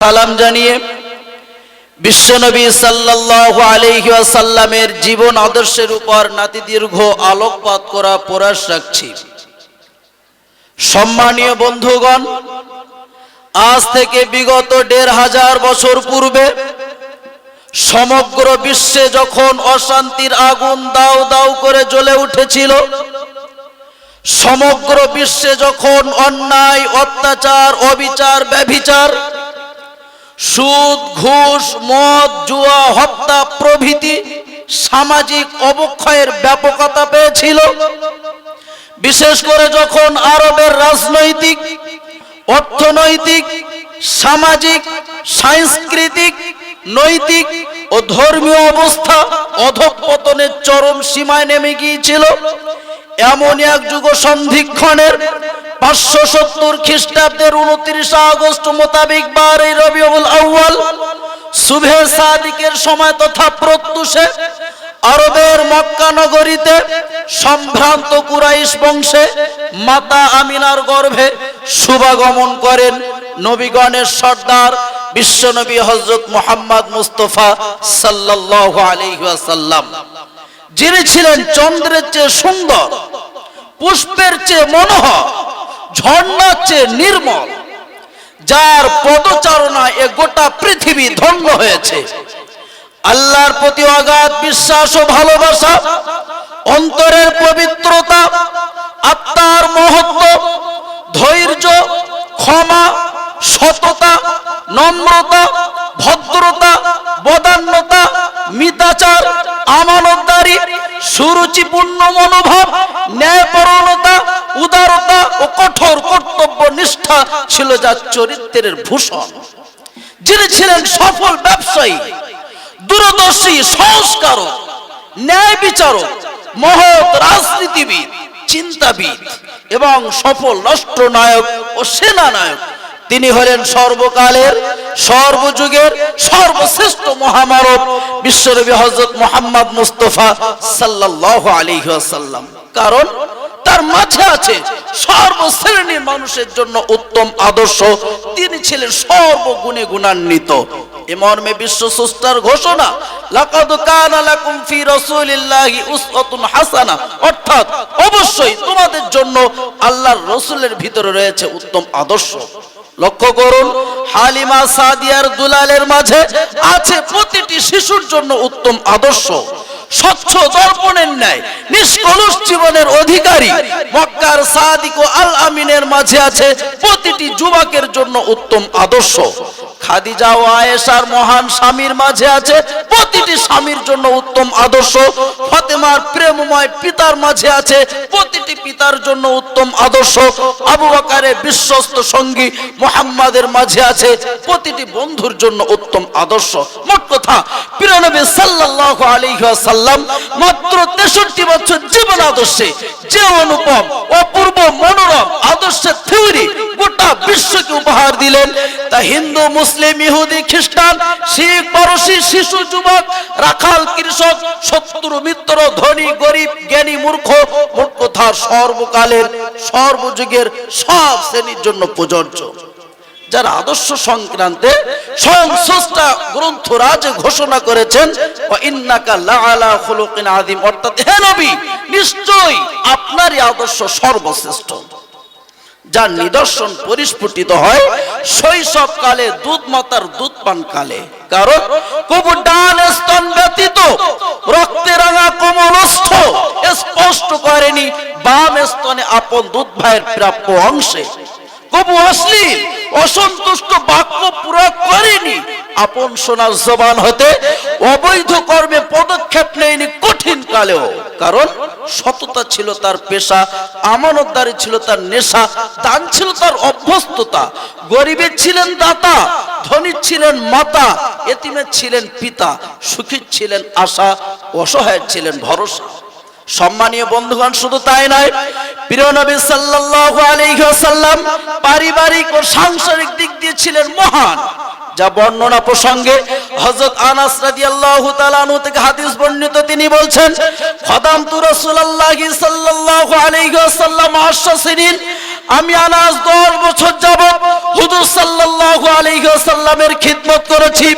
সালাম জানিয়ে বিশ্বনবী সাল্লাল্লাহু আলাইহি ওয়াসাল্লামের জীবন আদর্শের উপর নাতিদীর্ঘ আলোকপাত করা প্রয়াস রাখছি। সম্মানীয় বন্ধুগণ, আজ থেকে বিগত ১৫০০ বছর পূর্বে সমগ্র বিশ্বে যখন অশান্তির আগুন দাউ দাউ করে জ্বলে উঠেছিল, সমগ্র বিশ্বে যখন অন্যায়, অত্যাচার, অবিচার, ব্যভিচার, সুদ, ঘুষ, মদ, জুয়া, হত্যা প্রভৃতি সামাজিক অবক্ষয়ের ব্যাপকতা পেয়েছিল, বিশেষ করে যখন আরবের রাজনৈতিক, অর্থনৈতিক, সামাজিক, সাংস্কৃতিক, নৈতিক ও ধর্মীয় অবস্থা অধঃপতনের চরম সীমায় নেমে গিয়েছিল, এমন এক যুগ সন্ধিক্ষণের 570 খ্রিস্টাব্দের 29 আগস্ট মোতাবেক 12 রবিউল আউয়াল সুবহে সাদিকের সময় তথা প্রত্যুষে আরবের মক্কা নগরীতে সম্ভ্রান্ত কুরাইশ বংশে মাতা আমিনার গর্ভে শুভাগমন করেন নবীগণের সর্দার বিশ্বনবী হযরত মুহাম্মদ মুস্তাফা সাল্লাল্লাহু আলাইহি ওয়াসাল্লাম, যিনি ছিলেন চন্দ্রের চেয়ে সুন্দর, পুষ্পের চেয়ে মনোহর, ঝর্ণার চেয়ে নির্মল, যার পদচারণায় এ গোটা পৃথিবী ধন্য হয়েছে। আল্লাহর প্রতি অগাধ বিশ্বাস ও ভালোবাসা, অন্তরের পবিত্রতা, আত্মার মহত্ব, ধৈর্য, ক্ষমা, সততা, নম্রতা, ভদ্রতা, বদান্যতা, মিতাচার, আমানতদারি, সুরুচিপূর্ণ মনোভাব, ন্যায়পরায়ণতা, উদারতা ও কঠোর কর্তব্য নিষ্ঠা ছিল যার চরিত্রের ভূষণ। যিনি ছিলেন সফল ব্যবসায়ী, দূরদর্শী, সংস্কারক, ন্যায় বিচারক, মহৎ রাজনীতিবিদ, চিন্তাবিদ এবং সফল রাষ্ট্রনায়ক ও সেনানায়ক। তিনি হলেন সর্বকালের, সর্বযুগের সর্বশ্রেষ্ঠ মহামানব বিশ্বনবী হযরত মুহাম্মদ মুস্তাফা সাল্লাল্লাহু আলাইহি ওয়াসাল্লাম। কারণ তার মাঝে আছে সর্বশ্রেণীর মানুষের জন্য উত্তম আদর্শ। তিনি ছিলেন সর্বগুণে গুণান্বিত। এ মর্মে বিশ্ব স্রষ্টার ঘোষণা, লাকাদ কানা লাকুম ফি রাসূলিল্লাহি উসওয়াতুন হাসানা, অর্থাৎ অবশ্যই তোমাদের জন্য আল্লাহর রাসূলের ভিতরে রয়েছে উত্তম আদর্শ। লক্ষ্য করুন, হালিমা সাদিয়ার দুলালের মাঝে আছে প্রতিটি শিশুর জন্য উত্তম আদর্শ। স্বচ্ছ দর্পণের ন্যায় নিষ্কলুষ জীবনের অধিকারী মক্কার সাদিক ও আল আমিনের মাঝে আছে প্রতিটি যুবকের জন্য উত্তম আদর্শ। খাদিজা ও আয়েশার মহান স্বামীর মাঝে আছে প্রতিটি স্বামীর জন্য উত্তম আদর্শ। ফাতেমার প্রেমময় পিতার মাঝে আছে প্রতিটি পিতার জন্য উত্তম আদর্শ। আবু বকরের বিশ্বস্ত সঙ্গী মুহাম্মাদের মাঝে আছে প্রতিটি বন্ধুর জন্য উত্তম আদর্শ। মোট কথা, প্রিয় নবী সাল্লাল্লাহু আলাইহি ওয়াসাল্লাম মাত্র 63 বছর জীবন আদর্শে যে অনুপম, অপূর্ব, মনোরম আদর্শের থিওরি গোটা বিশ্বকে উপহার দিলেন, তা হিন্দু, মুসলিম, ইহুদি, খ্রিস্টান, শিখ, পারসি, শিশু, যুবক, রাখাল, কৃষক, শত্রু, মিত্র, ধনী, গরিব, জ্ঞানী, মূর্খ, মোট কথা সর্বকালের, সর্বযুগের সব শ্রেণীর জন্য প্রযোজ্য। যার আদর্শ সংক্রান্তে স্বয়ং স্রষ্টা গ্রন্থরাজে ঘোষণা করেছেন, ওয়া ইন্নাকা লাআলা খুলুকিন আযীম, অর্থাৎ হে নবী, নিশ্চয়ই আপনারই আদর্শ সর্বশ্রেষ্ঠ। যার নিদর্শন পরিস্ফুটিত হয় শৈশবকালে দুধ মাতার দুধ পান কালে। কারণ কবু ডান স্তন ব্যতীত রক্তে রাঙা কোমলস্থ স্পষ্ট করেনি বাম স্তনে আপন দুধ ভাইয়ের প্রাপ্য অংশে। কবু অশ্লীল, অসন্তুষ্ট বাক্য প্রয়োগ করেনি আপন সোনার জবান হতে। অবৈধ কর্মে পদক্ষেপ নেয়নি কঠিন কালেও। কারণ সততা ছিল তার পেশা, আমানতদারি ছিল তার নেশা, দান ছিল তার অভ্যস্ততা। গরিবের ছিলেন দাতা, ধনীর ছিলেন মাতা, এতিমের ছিলেন পিতা, সুখীর ছিলেন আশা, অসহায়ের ছিলেন ভরসা। সম্মানীয় বন্ধুগণ, শুধু তাই নয়, প্রিয় নবী সাল্লাল্লাহু আলাইহি ওয়াসাল্লাম পারিবারিক ও সাংসারিক দিক দিয়ে ছিলেন মহান। যা বর্ণনা প্রসঙ্গে হযরত আনাস রাদিয়াল্লাহু তাআলা আনহু থেকে হাদিস বর্ণিত, তিনি বলছেন, খাদামতু রাসূলুল্লাহি সাল্লাল্লাহু আলাইহি ওয়াসাল্লাম 10 সিনিন আমি আনাস 10 বছর যাবত হুজুর সাল্লাল্লাহু আলাইহি ওয়াসাল্লামের খিদমত করেছি।